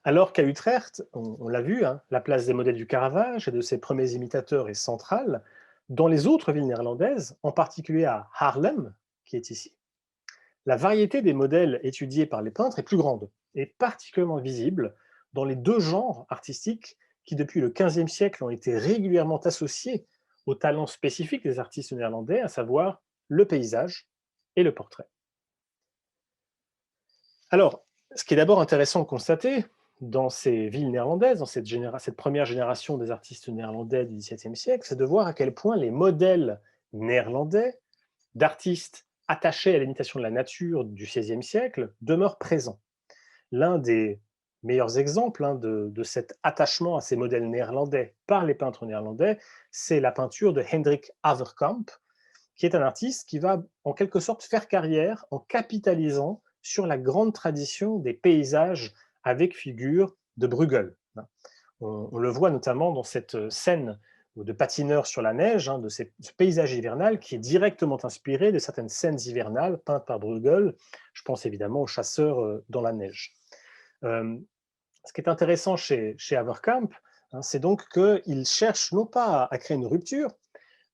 Alors qu'à Utrecht, on l'a vu, hein, la place des modèles du Caravage et de ses premiers imitateurs est centrale. Dans les autres villes néerlandaises, en particulier à Haarlem, qui est ici, la variété des modèles étudiés par les peintres est plus grande et particulièrement visible dans les deux genres artistiques qui, depuis le XVe siècle, ont été régulièrement associés aux talents spécifiques des artistes néerlandais, à savoir le paysage et le portrait. Alors, ce qui est d'abord intéressant de constater dans ces villes néerlandaises, dans cette première génération des artistes néerlandais du XVIIe siècle, c'est de voir à quel point les modèles néerlandais d'artistes attachés à l'imitation de la nature du XVIe siècle demeurent présents. L'un des meilleurs exemples, hein, de cet attachement à ces modèles néerlandais par les peintres néerlandais, c'est la peinture de Hendrik Averkamp, qui est un artiste qui va en quelque sorte faire carrière en capitalisant sur la grande tradition des paysages avec figure de Bruegel. On le voit notamment dans cette scène de patineurs sur la neige, hein, de ce paysage hivernal qui est directement inspiré de certaines scènes hivernales peintes par Bruegel. Je pense évidemment aux chasseurs dans la neige. Euh, Ce qui est intéressant chez Haverkamp, hein, c'est donc qu'il cherche non pas à créer une rupture,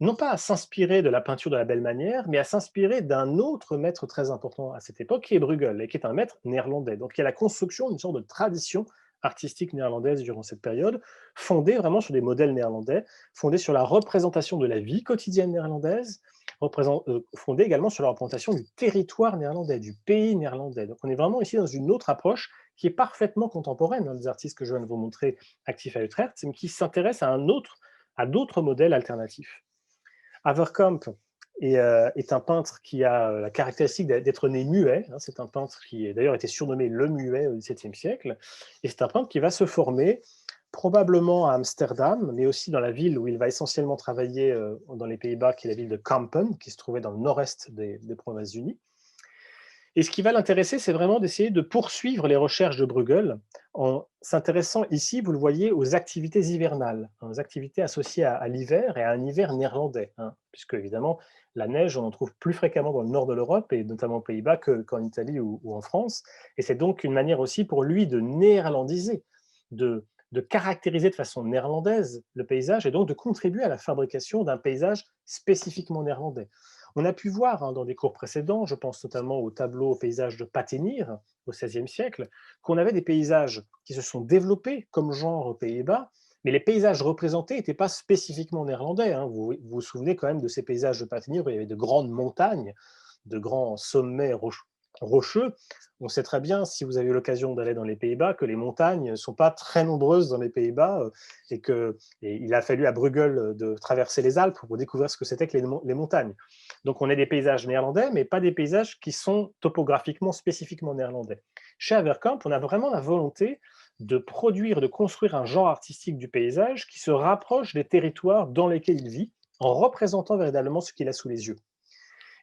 non pas à s'inspirer de la peinture de la belle manière, mais à s'inspirer d'un autre maître très important à cette époque, qui est Bruegel, et qui est un maître néerlandais. Donc il y a la construction d'une sorte de tradition artistique néerlandaise durant cette période, fondée vraiment sur des modèles néerlandais, fondée sur la représentation de la vie quotidienne néerlandaise, fondée également sur la représentation du territoire néerlandais, du pays néerlandais. Donc on est vraiment ici dans une autre approche qui est parfaitement contemporaine, hein, des artistes que je viens de vous montrer actifs à Utrecht, mais qui s'intéresse à d'autres modèles alternatifs. Averkamp est un peintre qui a la caractéristique d'être né muet. Hein, c'est un peintre qui a d'ailleurs été surnommé le muet au XVIIe siècle. Et c'est un peintre qui va se former probablement à Amsterdam, mais aussi dans la ville où il va essentiellement travailler dans les Pays-Bas, qui est la ville de Kampen, qui se trouvait dans le nord-est des Provinces-Unies. Et ce qui va l'intéresser, c'est vraiment d'essayer de poursuivre les recherches de Bruegel en s'intéressant ici, vous le voyez, aux activités hivernales, hein, aux activités associées à l'hiver et à un hiver néerlandais, hein, puisque évidemment, la neige, on en trouve plus fréquemment dans le nord de l'Europe et notamment aux Pays-Bas qu'en Italie ou en France. Et c'est donc une manière aussi pour lui de néerlandiser, de caractériser de façon néerlandaise le paysage et donc de contribuer à la fabrication d'un paysage spécifiquement néerlandais. On a pu voir, hein, dans des cours précédents, je pense notamment au tableau au paysage de Patenir au XVIe siècle, qu'on avait des paysages qui se sont développés comme genre aux Pays-Bas, mais les paysages représentés n'étaient pas spécifiquement néerlandais. Hein. Vous souvenez quand même de ces paysages de Patenir où il y avait de grandes montagnes, de grands sommets rocheux. On sait très bien, si vous avez eu l'occasion d'aller dans les Pays-Bas, que les montagnes ne sont pas très nombreuses dans les Pays-Bas et il a fallu à Bruegel de traverser les Alpes pour découvrir ce que c'était que les montagnes. Donc on a des paysages néerlandais, mais pas des paysages qui sont topographiquement spécifiquement néerlandais. Chez Averkamp, on a vraiment la volonté de produire, de construire un genre artistique du paysage qui se rapproche des territoires dans lesquels il vit, en représentant véritablement ce qu'il a sous les yeux.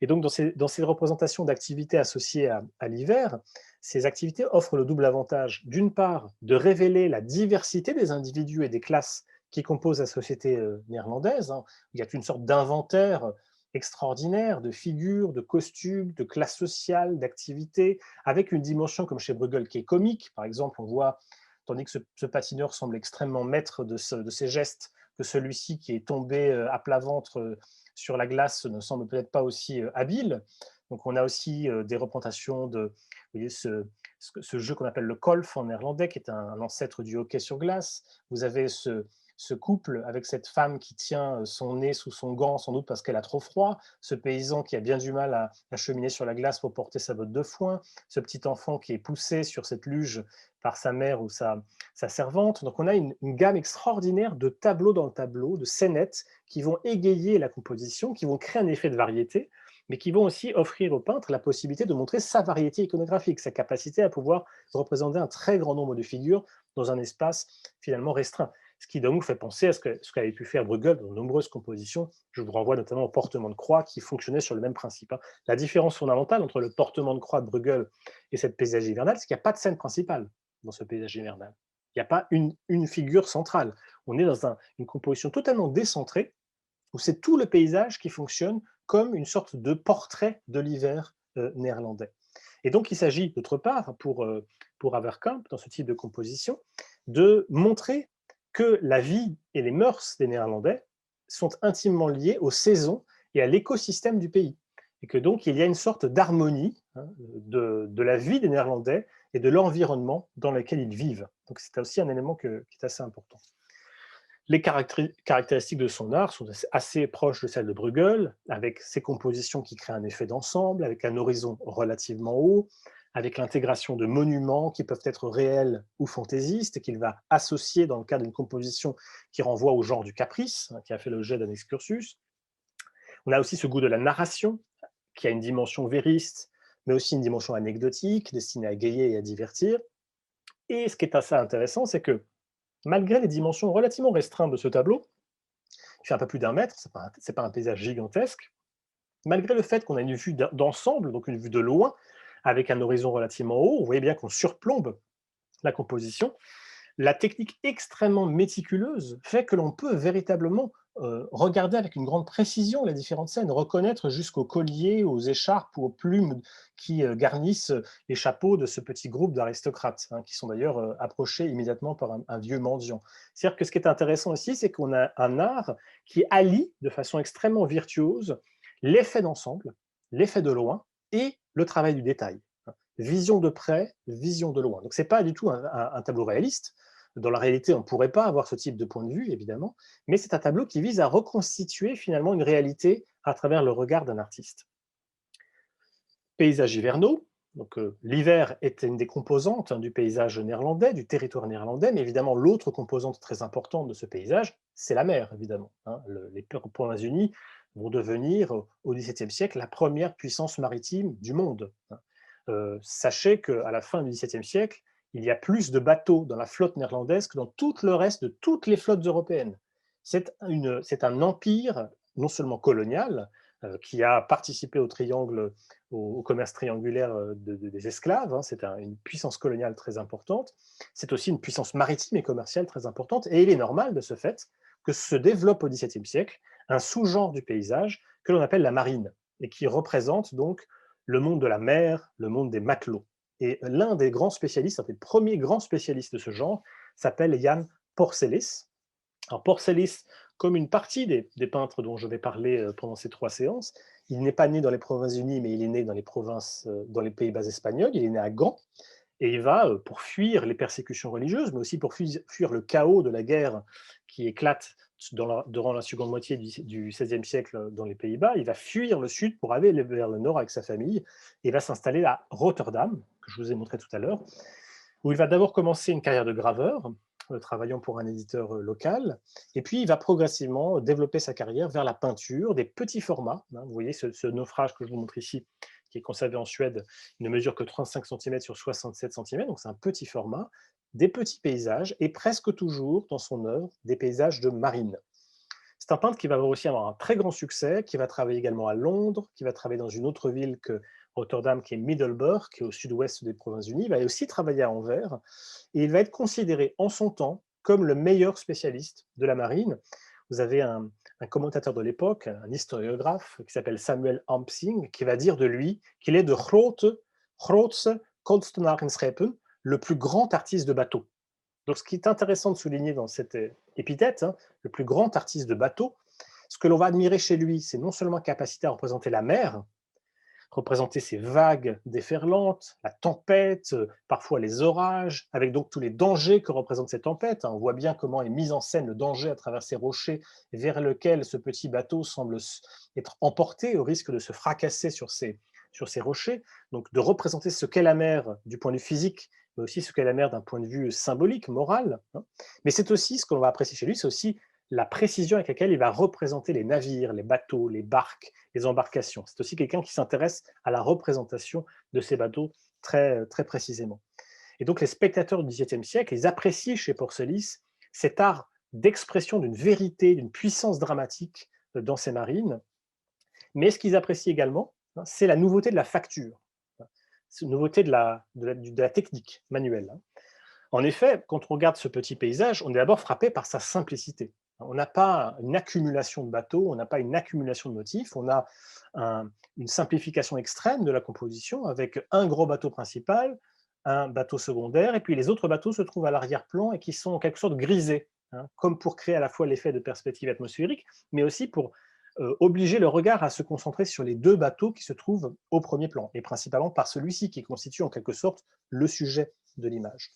Et donc, dans ces représentations d'activités associées à l'hiver, ces activités offrent le double avantage, d'une part, de révéler la diversité des individus et des classes qui composent la société néerlandaise. Hein. Il y a une sorte d'inventaire extraordinaire de figures, de costumes, de classes sociales, d'activités, avec une dimension comme chez Bruegel qui est comique. Par exemple, on voit, tandis que ce patineur semble extrêmement maître de ses gestes, que celui-ci qui est tombé à plat ventre sur la glace ne semble peut-être pas aussi habile. Donc on a aussi des représentations de, vous voyez, ce jeu qu'on appelle le golf en néerlandais, qui est un ancêtre du hockey sur glace. Vous avez ce couple avec cette femme qui tient son nez sous son gant, sans doute parce qu'elle a trop froid, ce paysan qui a bien du mal à cheminer sur la glace pour porter sa botte de foin, ce petit enfant qui est poussé sur cette luge par sa mère ou sa servante. Donc on a une gamme extraordinaire de tableaux dans le tableau, de scénettes qui vont égayer la composition, qui vont créer un effet de variété, mais qui vont aussi offrir au peintre la possibilité de montrer sa variété iconographique, sa capacité à pouvoir représenter un très grand nombre de figures dans un espace finalement restreint. Ce qui donc fait penser à ce qu'avait pu faire Bruegel dans de nombreuses compositions. Je vous renvoie notamment au portement de croix qui fonctionnait sur le même principe. Hein. La différence fondamentale entre le portement de croix de Bruegel et cette paysage hivernale, c'est qu'il n'y a pas de scène principale dans ce paysage hivernal. Il n'y a pas une figure centrale. On est dans une composition totalement décentrée où c'est tout le paysage qui fonctionne comme une sorte de portrait de l'hiver néerlandais. Et donc, il s'agit, d'autre part, pour pour Averkamp, dans ce type de composition, de montrer que la vie et les mœurs des Néerlandais sont intimement liées aux saisons et à l'écosystème du pays. Et que donc il y a une sorte d'harmonie de la vie des Néerlandais et de l'environnement dans lequel ils vivent. Donc c'est aussi un élément qui est assez important. Les caractéristiques de son art sont assez proches de celles de Bruegel, avec ses compositions qui créent un effet d'ensemble, avec un horizon relativement haut, avec l'intégration de monuments qui peuvent être réels ou fantaisistes, et qu'il va associer dans le cadre d'une composition qui renvoie au genre du caprice, qui a fait l'objet d'un excursus. On a aussi ce goût de la narration, qui a une dimension vériste, mais aussi une dimension anecdotique, destinée à égayer et à divertir. Et ce qui est assez intéressant, c'est que malgré les dimensions relativement restreintes de ce tableau, qui fait un peu plus d'un mètre, ce n'est pas un paysage gigantesque, malgré le fait qu'on a une vue d'ensemble, donc une vue de loin, avec un horizon relativement haut, vous voyez bien qu'on surplombe la composition, la technique extrêmement méticuleuse fait que l'on peut véritablement regarder avec une grande précision les différentes scènes, reconnaître jusqu'aux colliers, aux écharpes ou aux plumes qui garnissent les chapeaux de ce petit groupe d'aristocrates, qui sont d'ailleurs approchés immédiatement par un vieux mendiant. C'est-à-dire que ce qui est intéressant ici, c'est qu'on a un art qui allie de façon extrêmement virtuose l'effet d'ensemble, l'effet de loin et le travail du détail. Vision de près, vision de loin. Donc ce n'est pas du tout un tableau réaliste. Dans la réalité, on ne pourrait pas avoir ce type de point de vue, évidemment, mais c'est un tableau qui vise à reconstituer finalement une réalité à travers le regard d'un artiste. Paysages hivernaux, donc l'hiver est une des composantes du paysage néerlandais, du territoire néerlandais, mais évidemment l'autre composante très importante de ce paysage, c'est la mer, évidemment. Les Provinces-Unies vont devenir au XVIIe siècle la première puissance maritime du monde. Sachez qu'à la fin du XVIIe siècle, il y a plus de bateaux dans la flotte néerlandaise que dans tout le reste de toutes les flottes européennes. C'est un empire non seulement colonial, qui a participé au triangle, au commerce triangulaire des esclaves, c'est une puissance coloniale très importante, c'est aussi une puissance maritime et commerciale très importante, et il est normal de ce fait que se développe au XVIIe siècle un sous-genre du paysage que l'on appelle la marine, et qui représente donc le monde de la mer, le monde des matelots. Et l'un des grands spécialistes, un des premiers grands spécialistes de ce genre, s'appelle Jan Porcelis. Alors Porcelis, comme une partie des peintres dont je vais parler pendant ces 3 séances, il n'est pas né dans les Provinces-Unies, mais il est né dans les Pays-Bas espagnols, il est né à Gand, et il va, pour fuir les persécutions religieuses, mais aussi pour fuir le chaos de la guerre qui éclate durant la seconde moitié du XVIe siècle dans les Pays-Bas, il va fuir le sud pour aller vers le nord avec sa famille, et va s'installer à Rotterdam, que je vous ai montré tout à l'heure, où il va d'abord commencer une carrière de graveur, travaillant pour un éditeur local, et puis il va progressivement développer sa carrière vers la peinture, des petits formats. Vous voyez ce naufrage que je vous montre ici, qui est conservé en Suède, il ne mesure que 35 cm sur 67 cm, donc c'est un petit format, des petits paysages, et presque toujours dans son œuvre, des paysages de marine. C'est un peintre qui va aussi avoir un très grand succès, qui va travailler également à Londres, qui va travailler dans une autre ville que Rotterdam, qui est Middelburg, qui est au sud-ouest des Provinces-Unies. Il va aussi travailler à Anvers, et il va être considéré en son temps comme le meilleur spécialiste de la marine. Vous avez un commentateur de l'époque, un historiographe, qui s'appelle Samuel Ampsing, qui va dire de lui qu'il est de grootse kunstenaarsschepen, le plus grand artiste de bateau. Donc, ce qui est intéressant de souligner dans cette épithète, le plus grand artiste de bateau, ce que l'on va admirer chez lui, c'est non seulement la capacité à représenter la mer, représenter ces vagues déferlantes, la tempête, parfois les orages, avec donc tous les dangers que représente ces tempêtes. On voit bien comment est mis en scène le danger à travers ces rochers vers lequel ce petit bateau semble être emporté au risque de se fracasser sur ces rochers. Donc de représenter ce qu'est la mer du point de vue physique, mais aussi ce qu'est la mer d'un point de vue symbolique, moral. Mais c'est aussi, ce que l'on va apprécier chez lui, c'est aussi la précision avec laquelle il va représenter les navires, les bateaux, les barques, les embarcations. C'est aussi quelqu'un qui s'intéresse à la représentation de ces bateaux très, très précisément. Et donc les spectateurs du XVIIe siècle, ils apprécient chez Porcelis cet art d'expression d'une vérité, d'une puissance dramatique dans ces marines. Mais ce qu'ils apprécient également, c'est la nouveauté de la facture, c'est une nouveauté de la technique manuelle. En effet, quand on regarde ce petit paysage, on est d'abord frappé par sa simplicité. On n'a pas une accumulation de bateaux, on n'a pas une accumulation de motifs, on a une simplification extrême de la composition avec un gros bateau principal, un bateau secondaire, et puis les autres bateaux se trouvent à l'arrière-plan et qui sont en quelque sorte grisés, hein, comme pour créer à la fois l'effet de perspective atmosphérique, mais aussi pour obliger le regard à se concentrer sur les deux bateaux qui se trouvent au premier plan, et principalement par celui-ci qui constitue en quelque sorte le sujet de l'image.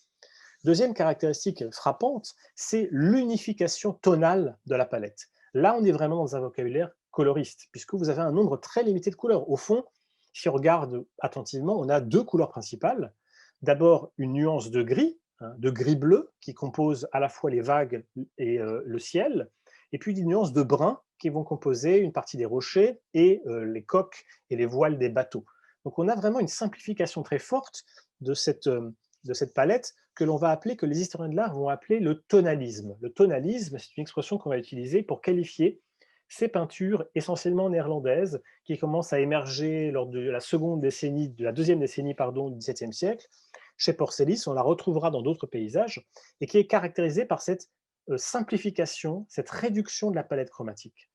Deuxième caractéristique frappante, c'est l'unification tonale de la palette. Là, on est vraiment dans un vocabulaire coloriste, puisque vous avez un nombre très limité de couleurs. Au fond, si on regarde attentivement, on a deux couleurs principales. D'abord, une nuance de gris, hein, de gris-bleu, qui compose à la fois les vagues et le ciel, et puis des nuances de brun qui vont composer une partie des rochers et les coques et les voiles des bateaux. Donc on a vraiment une simplification très forte de cette palette que l'on va appeler, que les historiens de l'art vont appeler le tonalisme. Le tonalisme, c'est une expression qu'on va utiliser pour qualifier ces peintures essentiellement néerlandaises qui commencent à émerger lors de la deuxième décennie du XVIIe siècle. Chez Porcélis, on la retrouvera dans d'autres paysages, et qui est caractérisée par cette simplification, cette réduction de la palette chromatique.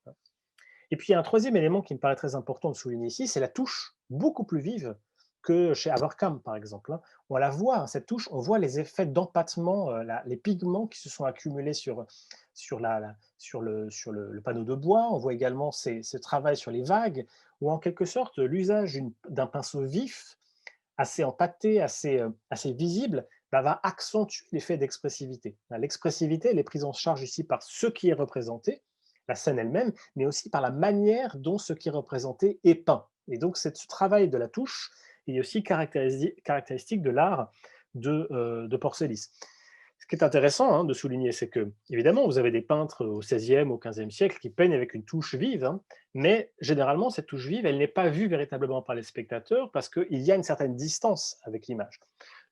Et puis, il y a un troisième élément qui me paraît très important de souligner ici, c'est la touche beaucoup plus vive que chez Avercamp, par exemple. On la voit, hein, cette touche, on voit les effets d'empattement, les pigments qui se sont accumulés sur le panneau de bois. On voit également ce travail sur les vagues, ou en quelque sorte, l'usage d'un pinceau vif, assez empâté, assez visible, va accentuer l'effet d'expressivité. L'expressivité, elle est prise en charge ici par ce qui est représenté, la scène elle-même, mais aussi par la manière dont ce qui est représenté est peint. Et donc, ce travail de la touche est aussi caractéristique de l'art de Porcélis. Ce qui est intéressant, hein, de souligner, c'est que, évidemment, vous avez des peintres au XVIe, au XVe siècle qui peignent avec une touche vive, hein, mais généralement, cette touche vive, elle n'est pas vue véritablement par les spectateurs parce qu'il y a une certaine distance avec l'image.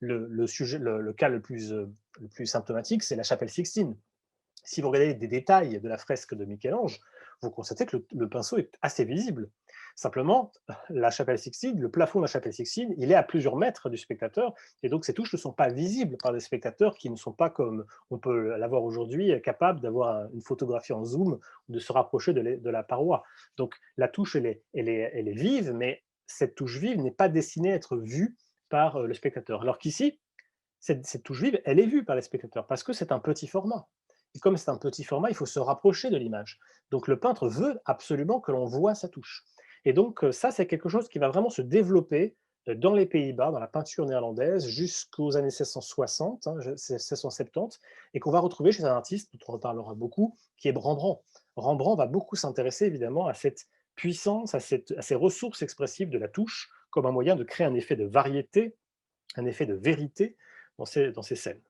Le cas le plus symptomatique, c'est la chapelle Sixtine. Si vous regardez des détails de la fresque de Michel-Ange, vous constatez que le pinceau est assez visible. Simplement, la chapelle Sixtine, le plafond de la chapelle Sixtine, il est à plusieurs mètres du spectateur, et donc ces touches ne sont pas visibles par les spectateurs qui ne sont pas, comme on peut l'avoir aujourd'hui, capables d'avoir une photographie en zoom ou de se rapprocher de la paroi. Donc la touche, elle est vive, mais cette touche vive n'est pas destinée à être vue par le spectateur. Alors qu'ici, cette touche vive, elle est vue par les spectateurs parce que c'est un petit format. Et comme c'est un petit format, il faut se rapprocher de l'image. Donc le peintre veut absolument que l'on voit sa touche. Et donc ça, c'est quelque chose qui va vraiment se développer dans les Pays-Bas, dans la peinture néerlandaise, jusqu'aux années 1660, hein, 1670, et qu'on va retrouver chez un artiste, dont on reparlera beaucoup, qui est Rembrandt. Rembrandt va beaucoup s'intéresser évidemment à cette puissance, à ces ressources expressives de la touche, comme un moyen de créer un effet de variété, un effet de vérité dans ces scènes.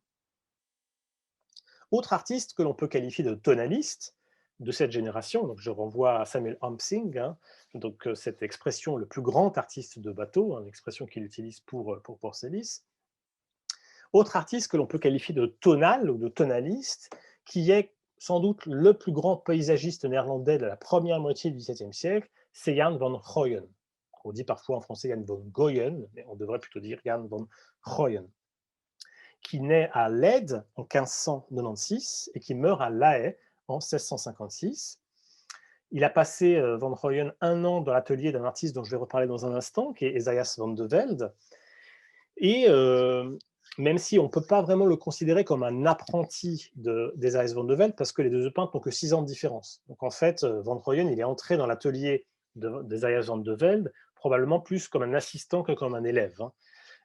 Autre artiste que l'on peut qualifier de tonaliste de cette génération, donc je renvoie à Samuel Amsing, hein, donc cette expression, le plus grand artiste de bateau, hein, l'expression qu'il utilise pour Porcélis. Autre artiste que l'on peut qualifier de tonal ou de tonaliste, qui est sans doute le plus grand paysagiste néerlandais de la première moitié du XVIIe siècle, c'est Jan van Goyen. On dit parfois en français Jan van Goyen, mais on devrait plutôt dire Jan van Goyen, qui naît à Leyde en 1596 et qui meurt à La Haye en 1656. Il a passé, Van Goyen, un an dans l'atelier d'un artiste dont je vais reparler dans un instant, qui est Esaias van de Velde. Et même si on ne peut pas vraiment le considérer comme un apprenti d'Esaias van de Velde, parce que les deux peintres n'ont que 6 ans de différence. Donc en fait, Van Goyen, il est entré dans l'atelier d'Esaias van de Velde probablement plus comme un assistant que comme un élève, hein.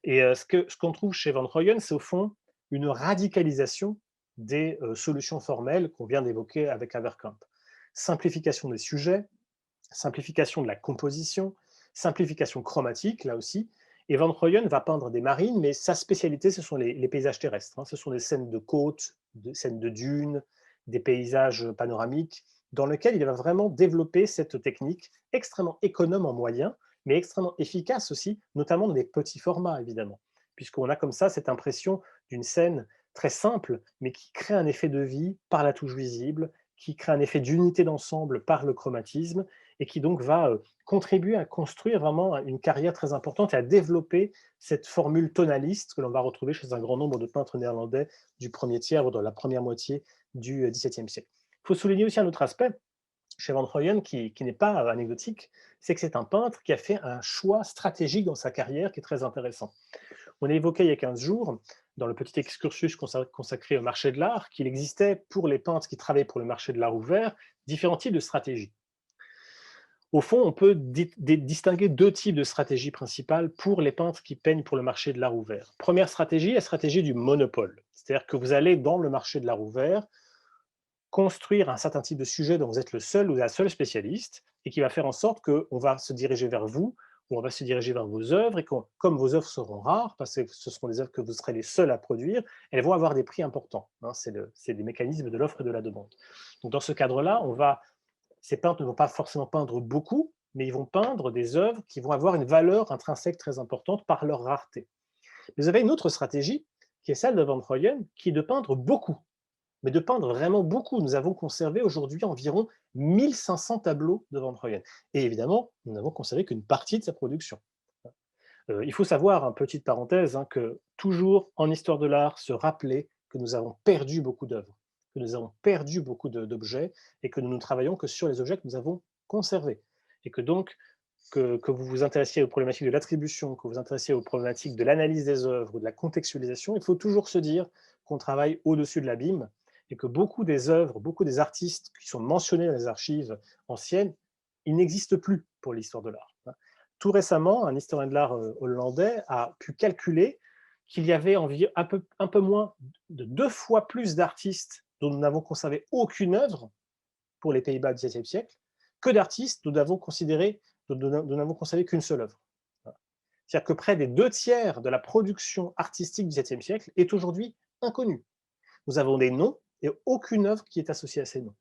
Et ce qu'on trouve chez Van Goyen, c'est au fond une radicalisation des solutions formelles qu'on vient d'évoquer avec Avercamp. Simplification des sujets, simplification de la composition, simplification chromatique, là aussi. Et Van Goyen va peindre des marines, mais sa spécialité, ce sont les paysages terrestres, hein. Ce sont des scènes de côtes, des scènes de dunes, des paysages panoramiques, dans lesquels il va vraiment développer cette technique extrêmement économe en moyens, mais extrêmement efficace aussi, notamment dans des petits formats, évidemment, puisqu'on a comme ça cette impression d'une scène très simple, mais qui crée un effet de vie par la touche visible, qui crée un effet d'unité d'ensemble par le chromatisme, et qui donc va contribuer à construire vraiment une carrière très importante et à développer cette formule tonaliste que l'on va retrouver chez un grand nombre de peintres néerlandais du premier tiers ou de la première moitié du XVIIe siècle. Il faut souligner aussi un autre aspect chez Van Goyen qui n'est pas anecdotique, c'est que c'est un peintre qui a fait un choix stratégique dans sa carrière qui est très intéressant. On a évoqué il y a 15 jours, dans le petit excursus consacré au marché de l'art, qu'il existait pour les peintres qui travaillaient pour le marché de l'art ouvert différents types de stratégies. Au fond, on peut distinguer deux types de stratégies principales pour les peintres qui peignent pour le marché de l'art ouvert. Première stratégie, la stratégie du monopole. C'est-à-dire que vous allez dans le marché de l'art ouvert construire un certain type de sujet dont vous êtes le seul ou la seule spécialiste et qui va faire en sorte qu'on va se diriger vers vous ou on va se diriger vers vos œuvres et comme vos œuvres seront rares, parce que ce seront des œuvres que vous serez les seuls à produire, elles vont avoir des prix importants. Hein, c'est les mécanismes de l'offre et de la demande. Donc dans ce cadre-là, ces peintres ne vont pas forcément peindre beaucoup, mais ils vont peindre des œuvres qui vont avoir une valeur intrinsèque très importante par leur rareté. Vous avez une autre stratégie, qui est celle de Van Troyen, qui est de peindre beaucoup, mais de peindre vraiment beaucoup. Nous avons conservé aujourd'hui environ 1500 tableaux de Van Troyen. Et évidemment, nous n'avons conservé qu'une partie de sa production. Il faut savoir, petite parenthèse, hein, que toujours en histoire de l'art, se rappeler que nous avons perdu beaucoup d'œuvres, que nous avons perdu beaucoup d'objets et que nous ne travaillons que sur les objets que nous avons conservés. Et que donc, que vous vous intéressiez aux problématiques de l'attribution, que vous vous intéressiez aux problématiques de l'analyse des œuvres ou de la contextualisation, il faut toujours se dire qu'on travaille au-dessus de l'abîme et que beaucoup des œuvres, beaucoup des artistes qui sont mentionnés dans les archives anciennes, ils n'existent plus pour l'histoire de l'art. Tout récemment, un historien de l'art hollandais a pu calculer qu'il y avait environ un peu moins de 2 fois plus d'artistes dont nous n'avons conservé aucune œuvre pour les Pays-Bas du XVIIe siècle que d'artistes dont nous n'avons conservé qu'une seule œuvre. C'est-à-dire que près des 2 tiers de la production artistique du XVIIe siècle est aujourd'hui inconnue. Nous avons des noms et aucune œuvre qui est associée à ces noms.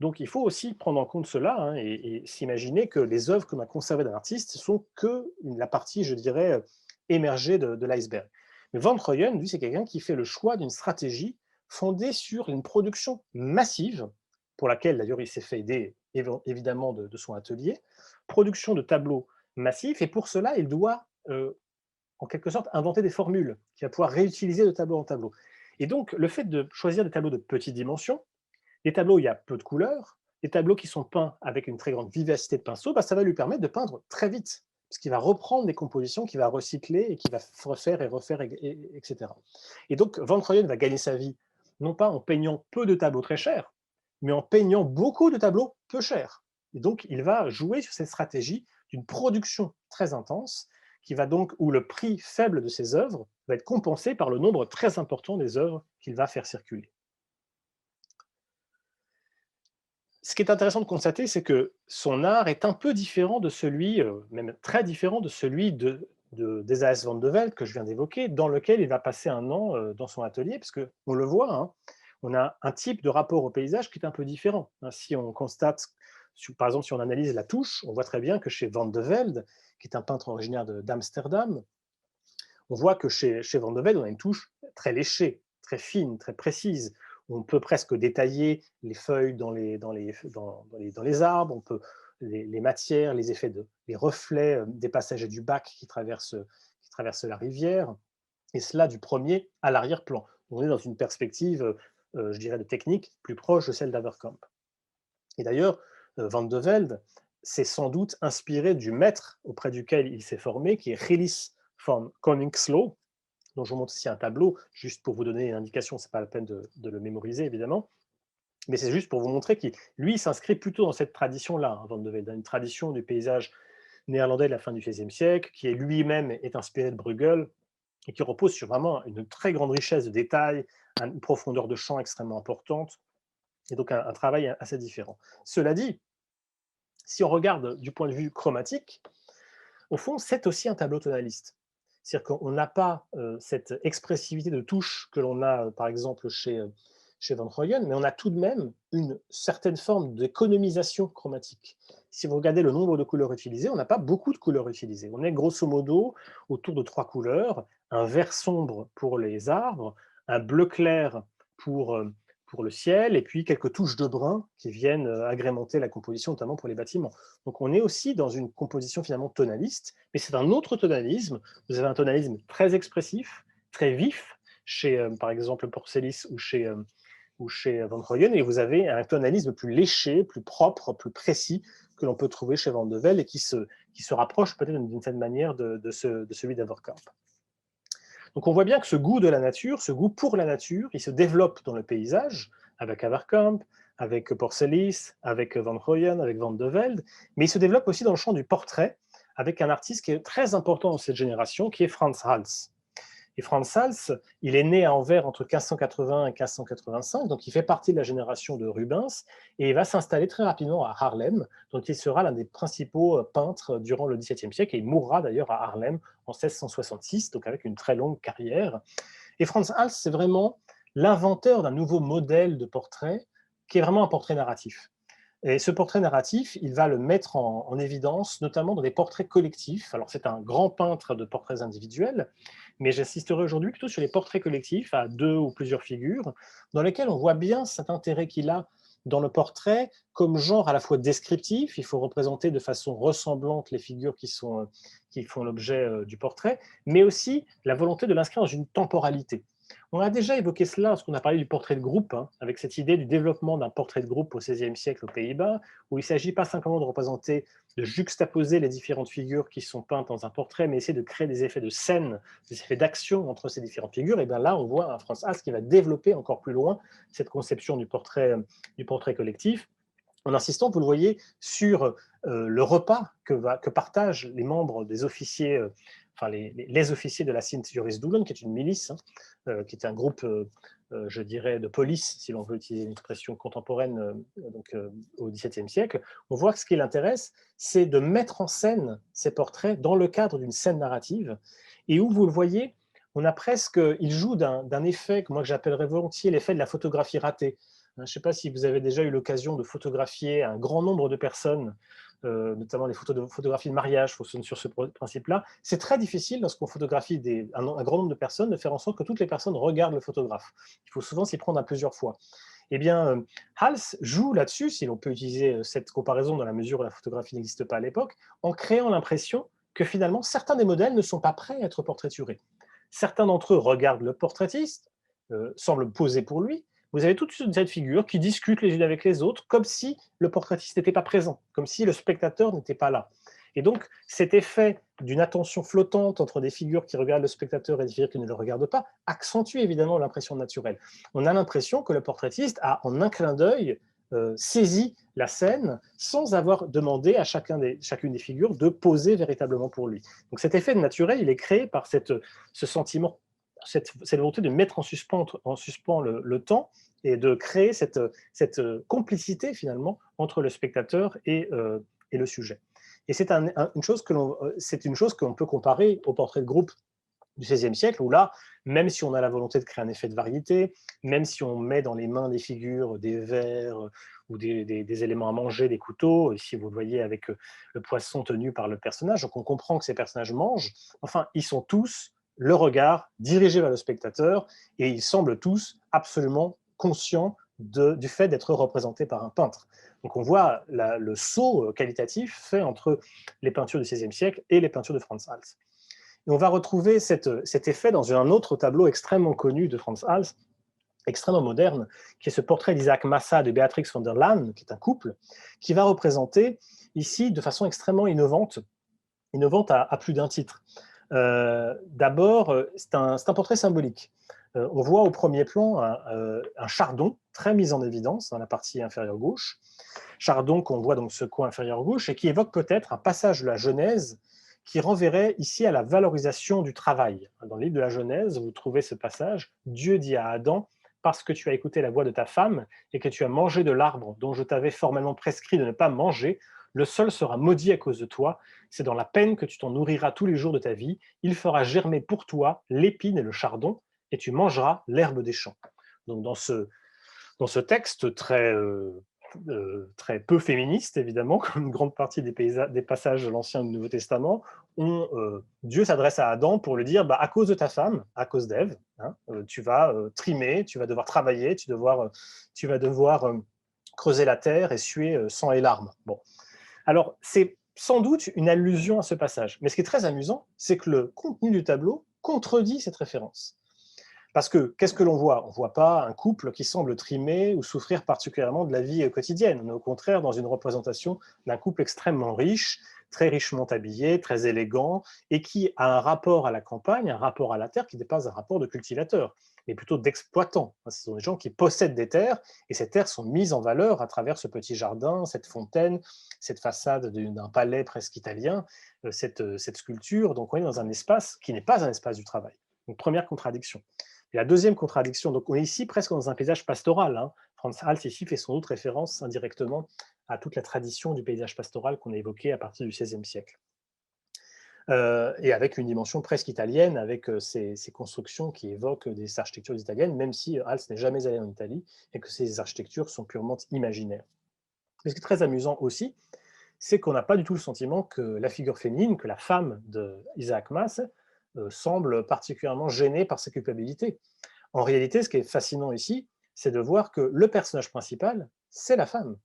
Donc il faut aussi prendre en compte cela hein, et s'imaginer que les œuvres que l'on a conservées d'un artiste ne sont que la partie, je dirais, émergée de l'iceberg. Mais Van Troyen, lui, c'est quelqu'un qui fait le choix d'une stratégie fondée sur une production massive, pour laquelle d'ailleurs il s'est fait aider évidemment de son atelier, production de tableaux massifs, et pour cela il doit en quelque sorte inventer des formules qu'il va pouvoir réutiliser de tableau en tableau. Et donc le fait de choisir des tableaux de petite dimension, des tableaux où il y a peu de couleurs, des tableaux qui sont peints avec une très grande vivacité de pinceau, ça va lui permettre de peindre très vite, parce qu'il va reprendre des compositions qu'il va recycler et qu'il va refaire et refaire, etc. Et donc, Van Troyen va gagner sa vie, non pas en peignant peu de tableaux très chers, mais en peignant beaucoup de tableaux peu chers. Et donc, il va jouer sur cette stratégie d'une production très intense, où le prix faible de ses œuvres va être compensé par le nombre très important des œuvres qu'il va faire circuler. Ce qui est intéressant de constater, c'est que son art est un peu différent de celui, même très différent de celui d'Esaias van de Velde que je viens d'évoquer, dans lequel il va passer un an dans son atelier, parce qu'on le voit, hein, on a un type de rapport au paysage qui est un peu différent. Hein. Si on constate, par exemple, si on analyse la touche, on voit très bien que chez Van de Velde, qui est un peintre originaire d'Amsterdam, on voit que chez Van de Velde, on a une touche très léchée, très fine, très précise. On peut presque détailler les feuilles dans les arbres, on peut les matières, les effets les reflets des passagers du bac qui traversent la rivière, et cela du premier à l'arrière-plan. On est dans une perspective, je dirais, de technique plus proche de celle d'Averkamp. Et d'ailleurs, Van de Velde s'est sans doute inspiré du maître auprès duquel il s'est formé, qui est Gillis van Koningslo, dont je vous montre ici un tableau, juste pour vous donner une indication, ce n'est pas la peine de le mémoriser évidemment, mais c'est juste pour vous montrer qu'il, lui, s'inscrit plutôt dans cette tradition-là, hein, Van de Velde, une tradition du paysage néerlandais de la fin du XVIe siècle, qui lui-même est inspiré de Bruegel, et qui repose sur vraiment une très grande richesse de détails, une profondeur de champ extrêmement importante, et donc un travail assez différent. Cela dit, si on regarde du point de vue chromatique, au fond, c'est aussi un tableau tonaliste. C'est-à-dire qu'on n'a pas cette expressivité de touche que l'on a, par exemple, chez Van Troyen, mais on a tout de même une certaine forme d'économisation chromatique. Si vous regardez le nombre de couleurs utilisées, on n'a pas beaucoup de couleurs utilisées. On est grosso modo autour de 3 couleurs, un vert sombre pour les arbres, un bleu clair pour le ciel, et puis quelques touches de brun qui viennent agrémenter la composition, notamment pour les bâtiments. Donc on est aussi dans une composition finalement tonaliste, mais c'est un autre tonalisme. Vous avez un tonalisme très expressif, très vif, chez par exemple Porcélis ou chez Van Troyen, et vous avez un tonalisme plus léché, plus propre, plus précis que l'on peut trouver chez Van de Velde et qui se rapproche peut-être d'une certaine manière de celui d'Averkamp. Donc on voit bien que ce goût de la nature, ce goût pour la nature, il se développe dans le paysage, avec Averkamp, avec Porcelis, avec Van Rooyen, avec Van de Velde, mais il se développe aussi dans le champ du portrait, avec un artiste qui est très important dans cette génération, qui est Frans Hals. Et Frans Hals, il est né à Anvers entre 1580 et 1585, donc il fait partie de la génération de Rubens, et il va s'installer très rapidement à Haarlem, dont il sera l'un des principaux peintres durant le XVIIe siècle, et il mourra d'ailleurs à Haarlem en 1666, donc avec une très longue carrière. Et Frans Hals, c'est vraiment l'inventeur d'un nouveau modèle de portrait, qui est vraiment un portrait narratif. Et ce portrait narratif, il va le mettre en évidence, notamment dans des portraits collectifs. Alors, c'est un grand peintre de portraits individuels, mais j'insisterai aujourd'hui plutôt sur les portraits collectifs à deux ou plusieurs figures, dans lesquels on voit bien cet intérêt qu'il a dans le portrait comme genre à la fois descriptif, il faut représenter de façon ressemblante les figures qui font l'objet du portrait, mais aussi la volonté de l'inscrire dans une temporalité. On a déjà évoqué cela lorsqu'on a parlé du portrait de groupe, hein, avec cette idée du développement d'un portrait de groupe au XVIe siècle aux Pays-Bas, où il ne s'agit pas simplement de représenter, de juxtaposer les différentes figures qui sont peintes dans un portrait, mais essayer de créer des effets de scène, des effets d'action entre ces différentes figures. Et bien là, on voit un Frans Hals qui va développer encore plus loin cette conception du portrait collectif, en insistant, vous le voyez, sur le repas que partagent les membres des officiers, enfin les officiers de la Sint-Joris-Doulen, qui est une milice, hein, qui est un groupe, je dirais, de police, si l'on veut utiliser une expression contemporaine au XVIIe siècle. On voit que ce qui l'intéresse, c'est de mettre en scène ces portraits dans le cadre d'une scène narrative, et où, vous le voyez, on a presque, il joue d'un effet que moi j'appellerais volontiers l'effet de la photographie ratée. Je ne sais pas si vous avez déjà eu l'occasion de photographier un grand nombre de personnes, notamment les photographies de mariage, fonctionnent sur ce principe-là. C'est très difficile lorsqu'on photographie un grand nombre de personnes de faire en sorte que toutes les personnes regardent le photographe. Il faut souvent s'y prendre à plusieurs fois. Eh bien, Hals joue là-dessus, si l'on peut utiliser cette comparaison dans la mesure où la photographie n'existe pas à l'époque, en créant l'impression que finalement certains des modèles ne sont pas prêts à être portraiturés. Certains d'entre eux regardent le portraitiste, semblent poser pour lui. Vous avez toute cette figure qui discutent les unes avec les autres, comme si le portraitiste n'était pas présent, comme si le spectateur n'était pas là. Et donc, cet effet d'une attention flottante entre des figures qui regardent le spectateur et des figures qui ne le regardent pas accentue évidemment l'impression naturelle. On a l'impression que le portraitiste a, en un clin d'œil, saisi la scène sans avoir demandé à chacune des figures de poser véritablement pour lui. Donc cet effet naturel, il est créé par ce sentiment, cette volonté de mettre en suspens le temps et de créer cette complicité finalement entre le spectateur et le sujet. Et c'est une chose que l'on peut comparer au portrait de groupe du XVIe siècle, où là, même si on a la volonté de créer un effet de variété, même si on met dans les mains des figures des verres ou des éléments à manger, des couteaux, ici vous le voyez avec le poisson tenu par le personnage, donc on comprend que ces personnages mangent, enfin, ils sont tous le regard dirigé vers le spectateur, et ils semblent tous absolument conscients du fait d'être représentés par un peintre. Donc on voit le saut qualitatif fait entre les peintures du XVIe siècle et les peintures de Frans Hals. Et on va retrouver cet effet dans un autre tableau extrêmement connu de Frans Hals, extrêmement moderne, qui est ce portrait d'Isaac Massa de Beatrix van der Laan, qui est un couple, qui va représenter ici de façon extrêmement innovante à plus d'un titre. D'abord, c'est un portrait symbolique. On voit au premier plan un chardon très mis en évidence dans la partie inférieure gauche, chardon qu'on voit donc ce coin inférieur gauche et qui évoque peut-être un passage de la Genèse qui renverrait ici à la valorisation du travail. Dans le livre de la Genèse, vous trouvez ce passage, Dieu dit à Adam, parce que tu as écouté la voix de ta femme et que tu as mangé de l'arbre dont je t'avais formellement prescrit de ne pas manger, le sol sera maudit à cause de toi, c'est dans la peine que tu t'en nourriras tous les jours de ta vie, il fera germer pour toi l'épine et le chardon, et tu mangeras l'herbe des champs. Donc dans ce texte très peu féministe, évidemment, comme une grande partie des passages de l'Ancien et du Nouveau Testament, Dieu s'adresse à Adam pour lui dire, à cause de ta femme, à cause d'Ève, hein, tu vas trimer, tu vas devoir travailler, tu vas devoir creuser la terre et suer sang et larmes. Bon. Alors, c'est sans doute une allusion à ce passage. Mais ce qui est très amusant, c'est que le contenu du tableau contredit cette référence. Parce que, qu'est-ce que l'on voit? On ne voit pas un couple qui semble trimer ou souffrir particulièrement de la vie quotidienne. On est au contraire dans une représentation d'un couple extrêmement riche, très richement habillé, très élégant, et qui a un rapport à la campagne, un rapport à la terre qui dépasse un rapport de cultivateur, mais plutôt d'exploitant. Ce sont des gens qui possèdent des terres, et ces terres sont mises en valeur à travers ce petit jardin, cette fontaine, cette façade d'un palais presque italien, cette sculpture. Donc on est dans un espace qui n'est pas un espace du travail. Donc première contradiction. Et la deuxième contradiction, donc on est ici presque dans un paysage pastoral. Hein. Frans Hals ici fait sans doute référence indirectement à toute la tradition du paysage pastoral qu'on a évoqué à partir du XVIe siècle. Et avec une dimension presque italienne, avec ces constructions qui évoquent des architectures italiennes, même si Hals n'est jamais allé en Italie et que ces architectures sont purement imaginaires. Ce qui est très amusant aussi, c'est qu'on n'a pas du tout le sentiment que la figure féminine, que la femme d'Isaac Mas, semble particulièrement gênée par sa culpabilité. En réalité, ce qui est fascinant ici, c'est de voir que le personnage principal, c'est la femme.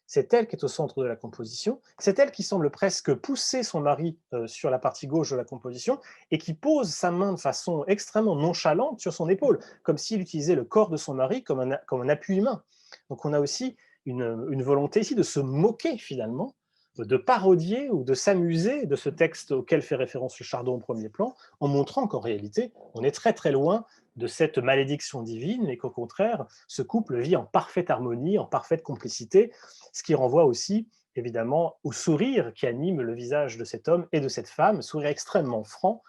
C'est elle qui est au centre de la composition, c'est elle qui semble presque pousser son mari sur la partie gauche de la composition et qui pose sa main de façon extrêmement nonchalante sur son épaule, comme s'il utilisait le corps de son mari comme un appui humain. Donc on a aussi une volonté ici de se moquer finalement, de parodier ou de s'amuser de ce texte auquel fait référence le Chardon au premier plan, en montrant qu'en réalité, on est très très loin de cette malédiction divine et qu'au contraire, ce couple vit en parfaite harmonie, en parfaite complicité, ce qui renvoie aussi évidemment au sourire qui anime le visage de cet homme et de cette femme, sourire extrêmement franc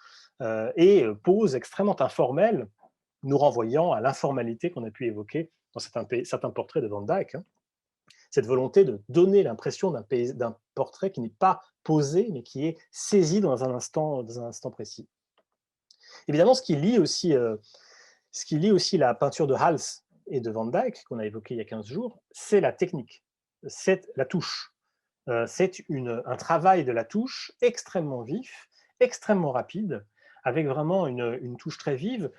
et pose extrêmement informelle, nous renvoyant à l'informalité qu'on a pu évoquer dans certains portraits de Van Dyck. Hein. Cette volonté de donner l'impression d'un portrait qui n'est pas posé, mais qui est saisi dans un instant précis. Évidemment, ce qui lie aussi la peinture de Hals et de Van Dyck, qu'on a évoqué il y a 15 jours, c'est la technique, c'est la touche. C'est un travail de la touche extrêmement vif, extrêmement rapide, avec vraiment une touche très vive,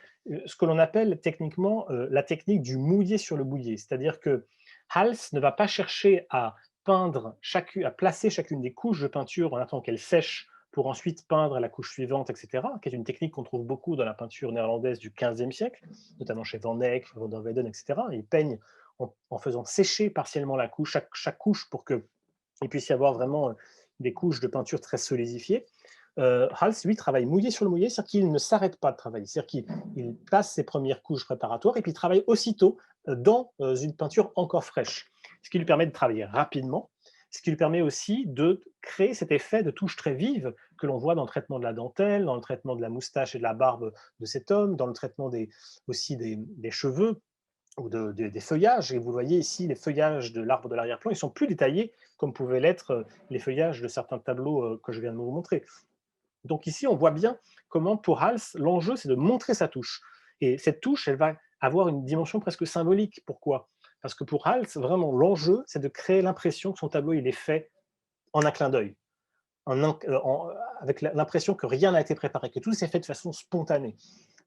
ce que l'on appelle techniquement la technique du mouillé sur le bouillé. C'est-à-dire que Hals ne va pas chercher à à placer chacune des couches de peinture en attendant qu'elles sèchent pour ensuite peindre la couche suivante, etc., qui est une technique qu'on trouve beaucoup dans la peinture néerlandaise du XVe siècle, notamment chez Van Eyck, Van der Weyden, etc. Ils peignent en faisant sécher partiellement la couche, chaque couche, pour qu'il puisse y avoir vraiment des couches de peinture très solidifiées. Hals, lui, travaille mouillé sur le mouillé, c'est-à-dire qu'il ne s'arrête pas de travailler, c'est-à-dire qu'il passe ses premières couches préparatoires et puis il travaille aussitôt dans une peinture encore fraîche, ce qui lui permet de travailler rapidement, ce qui lui permet aussi de créer cet effet de touche très vive que l'on voit dans le traitement de la dentelle, dans le traitement de la moustache et de la barbe de cet homme, dans le traitement aussi des cheveux ou des feuillages. Et vous voyez ici les feuillages de l'arbre de l'arrière-plan, ils sont plus détaillés comme pouvaient l'être les feuillages de certains tableaux que je viens de vous montrer. Donc ici, on voit bien comment, pour Hals, l'enjeu, c'est de montrer sa touche. Et cette touche, elle va avoir une dimension presque symbolique. Pourquoi? Parce que pour Hals, vraiment, l'enjeu, c'est de créer l'impression que son tableau, il est fait en un clin d'œil, avec l'impression que rien n'a été préparé, que tout s'est fait de façon spontanée.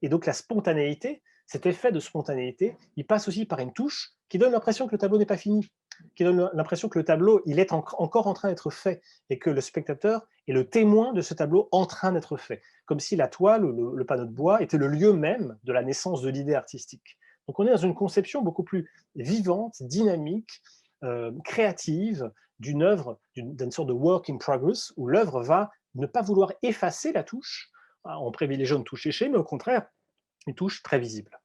Et donc la spontanéité, cet effet de spontanéité, il passe aussi par une touche qui donne l'impression que le tableau n'est pas fini, qui donne l'impression que le tableau il est encore en train d'être fait et que le spectateur est le témoin de ce tableau en train d'être fait, comme si la toile ou le panneau de bois était le lieu même de la naissance de l'idée artistique. Donc on est dans une conception beaucoup plus vivante, dynamique, créative d'une œuvre, d'une sorte de work in progress, où l'œuvre va ne pas vouloir effacer la touche, en privilégiant une touche séchée, mais au contraire, une touche très visible.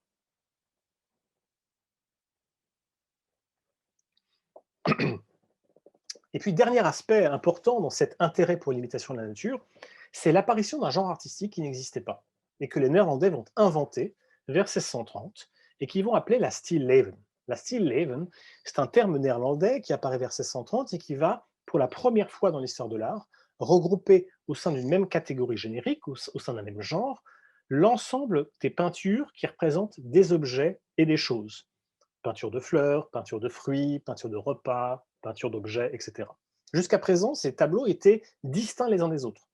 Et puis, dernier aspect important dans cet intérêt pour l'imitation de la nature, c'est l'apparition d'un genre artistique qui n'existait pas, et que les Néerlandais vont inventer vers 1630, et qu'ils vont appeler la stilleven. La stilleven, c'est un terme néerlandais qui apparaît vers 1630 et qui va, pour la première fois dans l'histoire de l'art, regrouper au sein d'une même catégorie générique, au sein d'un même genre, l'ensemble des peintures qui représentent des objets et des choses. Peinture de fleurs, peinture de fruits, peinture de repas, peinture d'objets, etc. Jusqu'à présent, ces tableaux étaient distincts les uns des autres.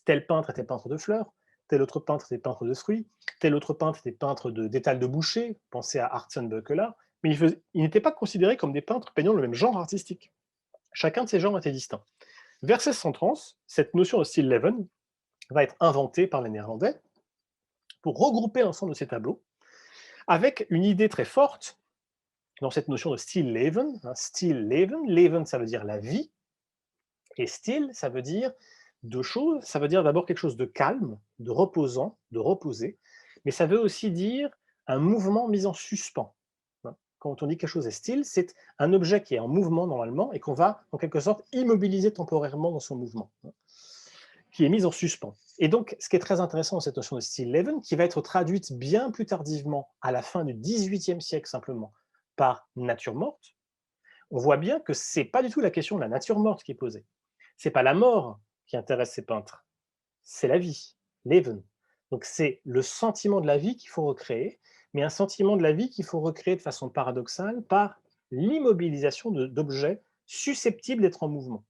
Tel peintre était peintre de fleurs, tel autre peintre était peintre de fruits, tel autre peintre était peintre d'étals de boucher, pensez à Artsenböckela, mais ils n'étaient pas considérés comme des peintres peignant le même genre artistique. Chacun de ces genres était distinct. Vers 1630, cette notion de stilleven va être inventée par les Néerlandais pour regrouper l'ensemble de ces tableaux avec une idée très forte dans cette notion de stilleven. Stilleven, leven, ça veut dire la vie, Et still, ça veut dire deux choses. Ça veut dire d'abord quelque chose de calme, de reposant, de reposer, mais ça veut aussi dire un mouvement mis en suspens. Hein. Quand on dit quelque chose est still, c'est un objet qui est en mouvement normalement et qu'on va en quelque sorte immobiliser temporairement dans son mouvement, hein, qui est mis en suspens. Et donc, ce qui est très intéressant dans cette notion de still leven, qui va être traduite bien plus tardivement, à la fin du XVIIIe siècle simplement, par nature morte, on voit bien que ce n'est pas du tout la question de la nature morte qui est posée. Ce n'est pas la mort qui intéresse ces peintres, c'est la vie, Leben. Donc c'est le sentiment de la vie qu'il faut recréer, mais un sentiment de la vie qu'il faut recréer de façon paradoxale par l'immobilisation d'objets susceptibles d'être en mouvement.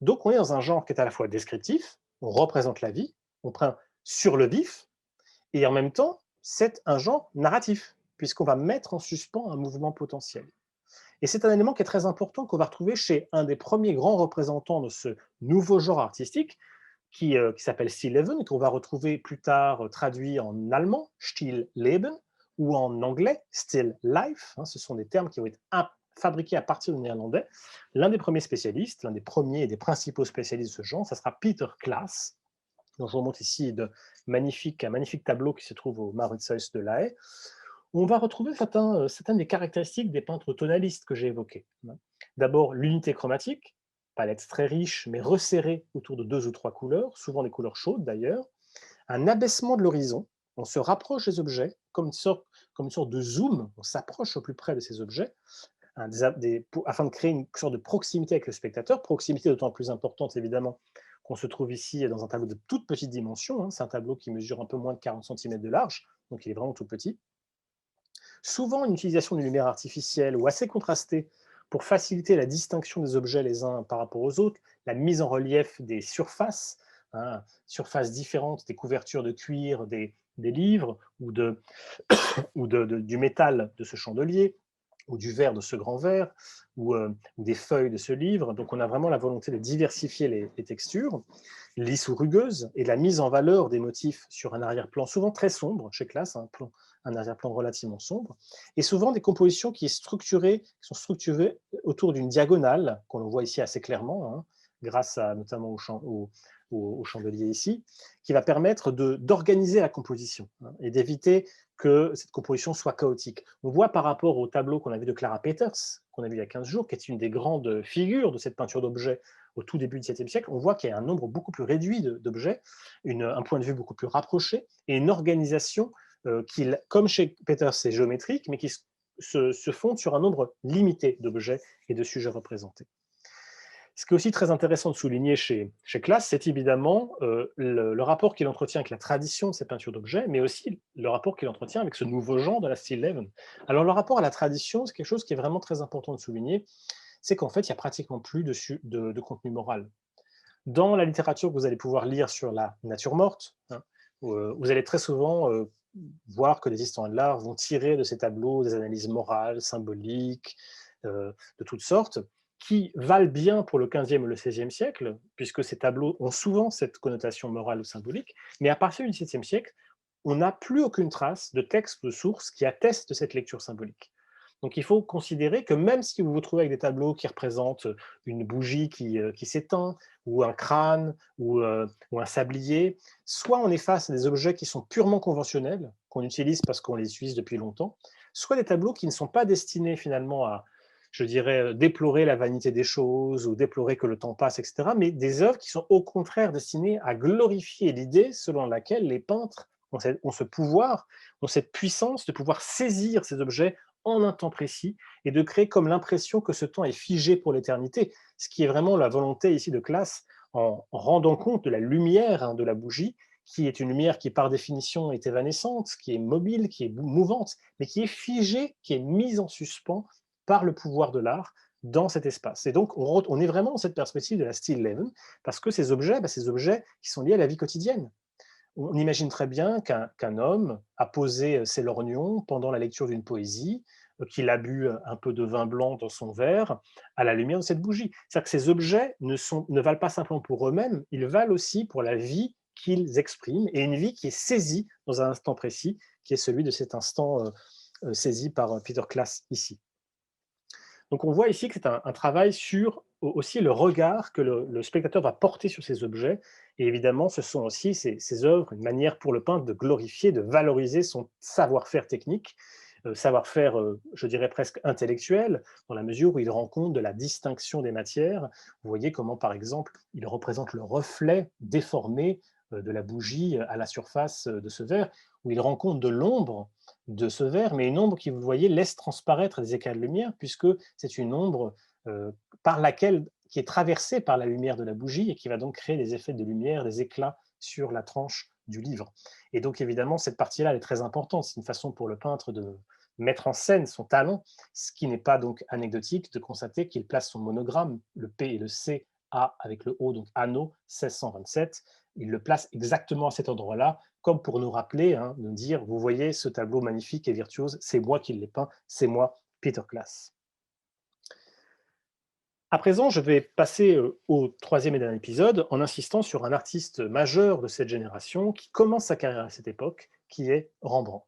Donc on est dans un genre qui est à la fois descriptif, on représente la vie, on prend sur le vif, et en même temps, c'est un genre narratif, puisqu'on va mettre en suspens un mouvement potentiel. Et c'est un élément qui est très important qu'on va retrouver chez un des premiers grands représentants de ce nouveau genre artistique, qui s'appelle Stilleben, et qu'on va retrouver plus tard traduit en allemand, Stillleben, ou en anglais, Still Life. Hein, ce sont des termes qui ont été fabriqués à partir du néerlandais. L'un des premiers spécialistes, l'un des premiers et des principaux spécialistes de ce genre, ça sera Peter Klaas, dont je vous montre ici un magnifique tableau qui se trouve au Mauritshuis de La Haye. On va retrouver certaines des caractéristiques des peintres tonalistes que j'ai évoqués. D'abord, l'unité chromatique, palette très riche, mais resserrée autour de 2 ou 3 couleurs, souvent des couleurs chaudes d'ailleurs. Un abaissement de l'horizon, on se rapproche des objets, comme une sorte de zoom, on s'approche au plus près de ces objets, afin de créer une sorte de proximité avec le spectateur, proximité d'autant plus importante évidemment qu'on se trouve ici dans un tableau de toute petite dimension, hein. C'est un tableau qui mesure un peu moins de 40 cm de large, donc il est vraiment tout petit. Souvent une utilisation d'une lumière artificielle ou assez contrastée pour faciliter la distinction des objets les uns par rapport aux autres, la mise en relief des surfaces, hein, surfaces différentes, des couvertures de cuir, des livres, ou du métal de ce chandelier, ou du verre de ce grand verre, ou des feuilles de ce livre. Donc on a vraiment la volonté de diversifier les textures, lisses ou rugueuses, et la mise en valeur des motifs sur un arrière-plan souvent très sombre, chez Classe, un arrière-plan relativement sombre, et souvent des compositions qui sont structurées autour d'une diagonale, qu'on voit ici assez clairement, hein, grâce notamment au chandelier ici, qui va permettre d'organiser la composition, hein, et d'éviter que cette composition soit chaotique. On voit par rapport au tableau qu'on a vu de Clara Peters, qu'on a vu il y a 15 jours, qui est une des grandes figures de cette peinture d'objets au tout début du XVIIe siècle, on voit qu'il y a un nombre beaucoup plus réduit d'objets, un point de vue beaucoup plus rapproché, et une organisation qui, comme chez Peters, c'est géométrique, mais qui se fonde sur un nombre limité d'objets et de sujets représentés. Ce qui est aussi très intéressant de souligner chez Classe, c'est évidemment le rapport qu'il entretient avec la tradition de ces peintures d'objets, mais aussi le rapport qu'il entretient avec ce nouveau genre de la Stilleben. Alors le rapport à la tradition, c'est quelque chose qui est vraiment très important de souligner, c'est qu'en fait, il n'y a pratiquement plus de contenu moral. Dans la littérature que vous allez pouvoir lire sur la nature morte, hein, vous allez très souvent voir que les historiens de l'art vont tirer de ces tableaux des analyses morales, symboliques, de toutes sortes, qui valent bien pour le XVe ou le XVIe siècle, puisque ces tableaux ont souvent cette connotation morale ou symbolique, mais à partir du XVIIe siècle, on n'a plus aucune trace de texte, de source qui atteste de cette lecture symbolique. Donc il faut considérer que même si vous vous trouvez avec des tableaux qui représentent une bougie qui s'éteint, ou un crâne, ou un sablier, soit on est face à des objets qui sont purement conventionnels, qu'on utilise parce qu'on les utilise depuis longtemps, soit des tableaux qui ne sont pas destinés finalement à, je dirais, déplorer la vanité des choses, ou déplorer que le temps passe, etc., mais des œuvres qui sont au contraire destinées à glorifier l'idée selon laquelle les peintres ont ce pouvoir, ont cette puissance de pouvoir saisir ces objets en un temps précis et de créer comme l'impression que ce temps est figé pour l'éternité, ce qui est vraiment la volonté ici de Classe en rendant compte de la lumière, hein, de la bougie, qui est une lumière qui par définition est évanescente, qui est mobile, qui est mouvante, mais qui est figée, qui est mise en suspens par le pouvoir de l'art dans cet espace. Et donc on est vraiment dans cette perspective de la Stilleben, parce que ces objets qui sont liés à la vie quotidienne. On imagine très bien qu'un homme a posé ses lorgnons pendant la lecture d'une poésie, qu'il a bu un peu de vin blanc dans son verre, à la lumière de cette bougie. C'est-à-dire que ces objets ne valent pas simplement pour eux-mêmes, ils valent aussi pour la vie qu'ils expriment, et une vie qui est saisie dans un instant précis, qui est celui de cet instant saisi par Peter Klaas ici. Donc on voit ici que c'est un travail sur aussi le regard que le spectateur va porter sur ces objets. Et évidemment, ce sont aussi ces œuvres, une manière pour le peintre de glorifier, de valoriser son savoir-faire technique, savoir-faire, je dirais presque intellectuel, dans la mesure où il rend compte de la distinction des matières. Vous voyez comment, par exemple, il représente le reflet déformé de la bougie à la surface de ce verre, où il rend compte de l'ombre de ce verre, mais une ombre qui, vous voyez, laisse transparaître des éclats de lumière, puisque c'est une ombre par laquelle, qui est traversée par la lumière de la bougie et qui va donc créer des effets de lumière, des éclats sur la tranche du livre. Et donc, évidemment, cette partie-là, elle est très importante. C'est une façon pour le peintre de mettre en scène son talent, ce qui n'est pas donc anecdotique de constater qu'il place son monogramme, le P et le C, A avec le O, donc anneau 1627. Il le place exactement à cet endroit-là, comme pour nous rappeler, hein, de dire, vous voyez ce tableau magnifique et virtuose, c'est moi qui l'ai peint, c'est moi, Peter Claes. À présent, je vais passer au troisième et dernier épisode en insistant sur un artiste majeur de cette génération qui commence sa carrière à cette époque, qui est Rembrandt.